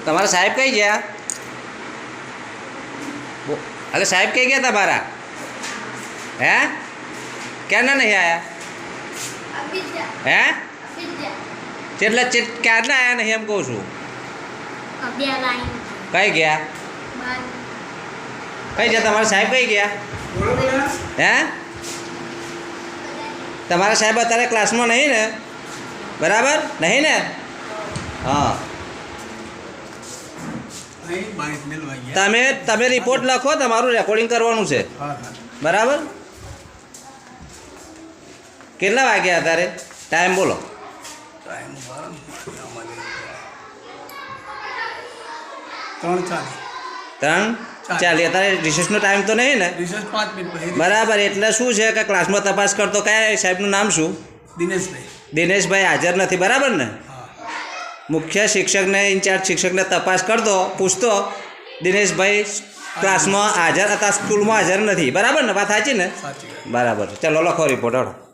તમારા સાહેબ કઈ ગયા? અરે સાહેબ કઈ ગયા તમારા? હે ક્યારના નહીં આવ્યા? હે કેટલા ક્યારના આવ્યા નહીં એમ કહું છું. કઈ ગયા? કઈ ગયા તમારા સાહેબ? કઈ ગયા? હે તમારા સાહેબ અત્યારે ક્લાસમાં નહીં ને? બરાબર નહીં ને? હા તમે રિપોર્ટ લખો, તમારું રેકોર્ડિંગ કરવાનું છે. બરાબર. કેટલા વાગ્યા અત્યારે? ટાઈમ બોલો. 3:40. અત્યારે રિસેસનો ટાઈમ તો નહીં ને? બરાબર. એટલે શું છે કે ક્લાસમાં તપાસ કરતો કયા સાહેબનું નામ શું? દિનેશભાઈ હાજર નથી. બરાબર ને? મુખ્ય શિક્ષકને, ઇન્ચાર્જ શિક્ષકને તપાસ કરતો, પૂછતો દિનેશભાઈ ક્લાસમાં હાજર હતા, સ્કૂલમાં હાજર નથી. બરાબર ને? વાત સાચી ને? બરાબર. ચલો લખો રિપોર્ટ.